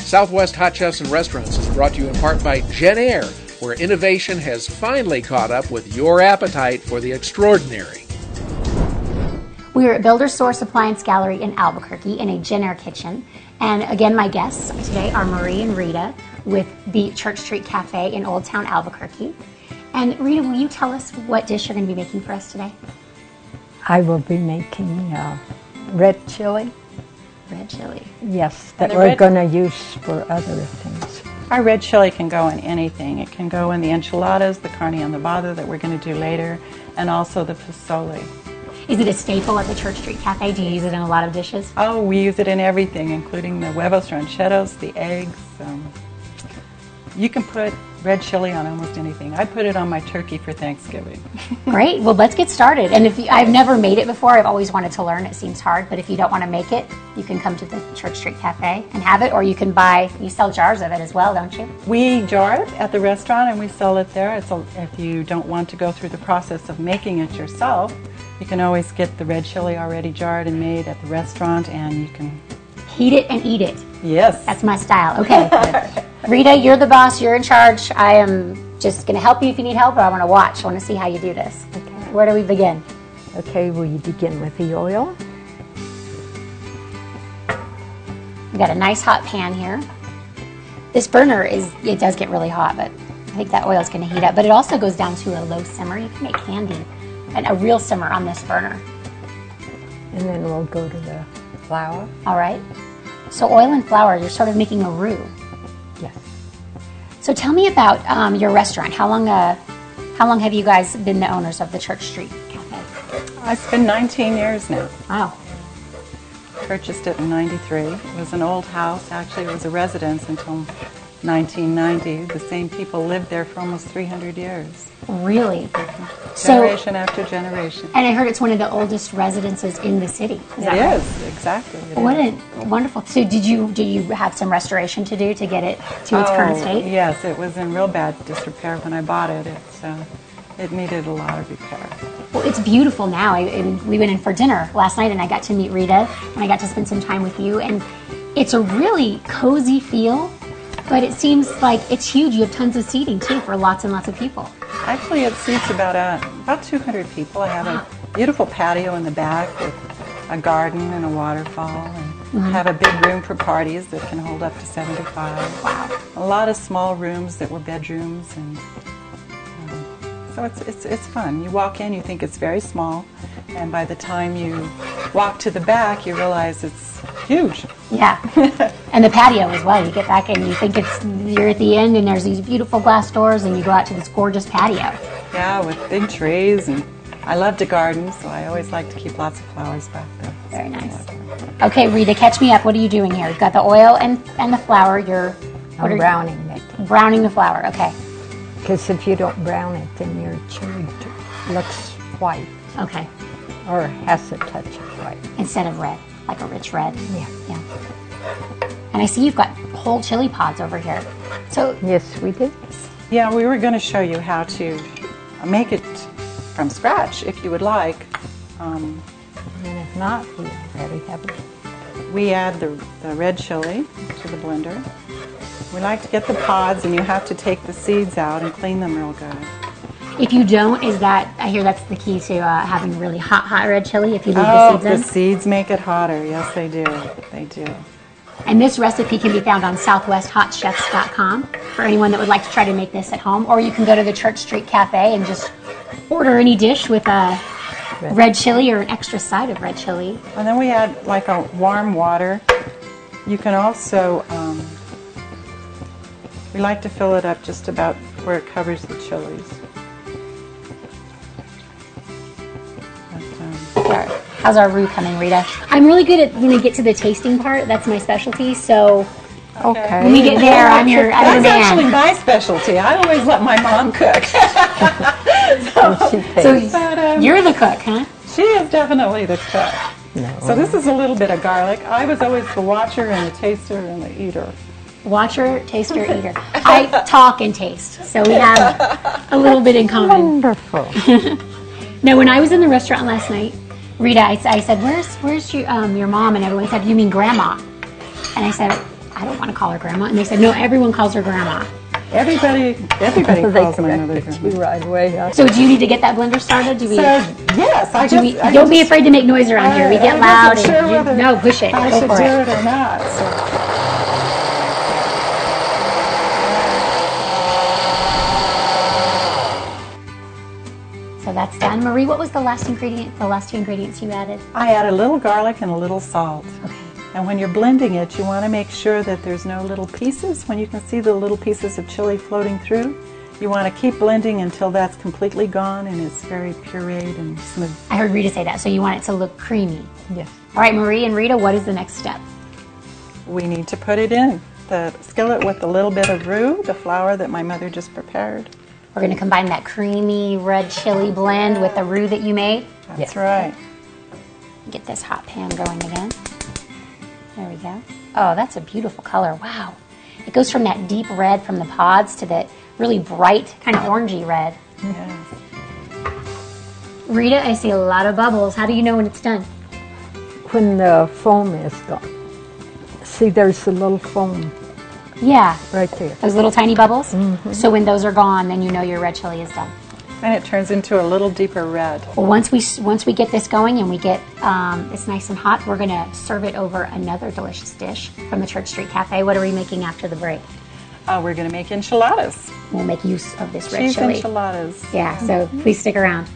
Southwest Hot Chefs and Restaurants is brought to you in part by Jen Air, where innovation has finally caught up with your appetite for the extraordinary. We are at Builder Source Appliance Gallery in Albuquerque in a Jen Air kitchen. And again, my guests today are Marie and Rita with the Church Street Cafe in Old Town Albuquerque. And Rita, will you tell us what dish you're going to be making for us today? I will be making red chili. Red chili. Yes, that we're going to use for other things. Our red chili can go in anything. It can go in the enchiladas, the carne adovada that we're going to do later, and also the pozole. Is it a staple at the Church Street Cafe? Do you use it in a lot of dishes? Oh, we use it in everything, including the huevos rancheros, the eggs. You can put red chili on almost anything. I put it on my turkey for Thanksgiving. Great. Well, let's get started. And I've never made it before. I've always wanted to learn. It seems hard. But if you don't want to make it, you can come to the Church Street Cafe and have it. Or you can you sell jars of it as well, don't you? We jar it at the restaurant and we sell it there. If you don't want to go through the process of making it yourself, you can always get the red chili already jarred and made at the restaurant, and you can heat it and eat it. Yes. That's my style. Okay. Rita, you're the boss. You're in charge. I am just going to help you if you need help, but I want to watch. I want to see how you do this. Okay. Where do we begin? Okay, we begin with the oil. We've got a nice hot pan here. This burner it does get really hot, but I think that oil is going to heat up. But it also goes down to a low simmer. You can make candy and a real simmer on this burner. And then we'll go to the flour. All right. So oil and flour, you're sort of making a roux. Yes. So tell me about your restaurant. How long have you guys been the owners of the Church Street Cafe? It's been 19 years now. Wow. Purchased it in '93. It was an old house. Actually, it was a residence until 1990. The same people lived there for almost 300 years. Really? Generation after generation. And I heard it's one of the oldest residences in the city. It is, exactly. What a wonderful. So do you have some restoration to do to get it to its current state? Yes, it was in real bad disrepair when I bought it. It needed a lot of repair. Well, it's beautiful now. We went in for dinner last night and I got to meet Rita and I got to spend some time with you, and it's a really cozy feel. But it seems like it's huge. You have tons of seating, too, for lots and lots of people. Actually, it seats about 200 people. I have a beautiful patio in the back with a garden and a waterfall. And have a big room for parties that can hold up to 75. Wow. A lot of small rooms that were bedrooms. And so it's fun. You walk in, you think it's very small. And by the time you walk to the back, you realize it's huge. Yeah. And the patio as well. You get back and you think you're at the end and there's these beautiful glass doors and you go out to this gorgeous patio. Yeah, with big trees, and I love to garden, so I always like to keep lots of flowers back there. Very nice. Okay, Rita, catch me up. What are you doing here? You've got the oil and the flour. I'm browning it. Browning the flour, okay. Because if you don't brown it, then your chili looks white. Okay. Or has a touch of white. Instead of red, like a rich red. Yeah. Yeah. And I see you've got whole chili pods over here. So yes, we did. Yeah, we were going to show you how to make it from scratch, if you would like. And if not, we already have it. We add the red chili to the blender. We like to get the pods, and you have to take the seeds out and clean them real good. If you don't, I hear that's the key to having really hot red chili, if you leave the seeds in? The seeds make it hotter. Yes, they do. They do. And this recipe can be found on southwesthotchefs.com for anyone that would like to try to make this at home. Or you can go to the Church Street Cafe and just order any dish with a red chili or an extra side of red chili. And then we add like a warm water. You can also, we like to fill it up just about where it covers the chilies. How's our roux coming, Rita? I'm really good at when we get to the tasting part. That's my specialty. So okay. When we get there, I'm your man. That's actually my specialty. I always let my mom cook. so you're the cook, huh? She is definitely the cook. No. So this is a little bit of garlic. I was always the watcher and the taster and the eater. Watcher, taster, eater. I talk and taste, so we have a little bit in common. Wonderful. Now, when I was in the restaurant last night, Rita, I said, where's your mom? And everyone said, you mean grandma? And I said, I don't want to call her grandma. And they said, no, everyone calls her grandma. Everybody They calls my mother corrected grandma. you right away. Huh? So do you need to get that blender started? Do we? So, yes, I do we guess. don't be afraid to make noise around here. We get loud. Sure And whether no, push it. I Go should for do it. it or not. So. So that's done. Marie, what was the last ingredient? The last two ingredients you added? I add a little garlic and a little salt. Okay. And when you're blending it, you want to make sure that there's no little pieces. When you can see the little pieces of chili floating through, you want to keep blending until that's completely gone and it's very pureed and smooth. I heard Rita say that. So you want it to look creamy. Yes. All right, Marie and Rita, what is the next step? We need to put it in the skillet with a little bit of roux, the flour that my mother just prepared. We're going to combine that creamy red chili blend with the roux that you made. That's right. Get this hot pan going again. There we go. Oh, that's a beautiful color. Wow. It goes from that deep red from the pods to that really bright, kind of orangey red. Yes. Rita, I see a lot of bubbles. How do you know when it's done? When the foam is gone. See, there's a little foam Yeah. right there. Those little tiny bubbles? Mm-hmm. So when those are gone, then you know your red chili is done. And it turns into a little deeper red. Well, once we get this going and we get it's nice and hot, we're going to serve it over another delicious dish from the Church Street Cafe. What are we making after the break? We're going to make enchiladas. We'll make use of this red Cheese chili. enchiladas. Yeah, so please stick around.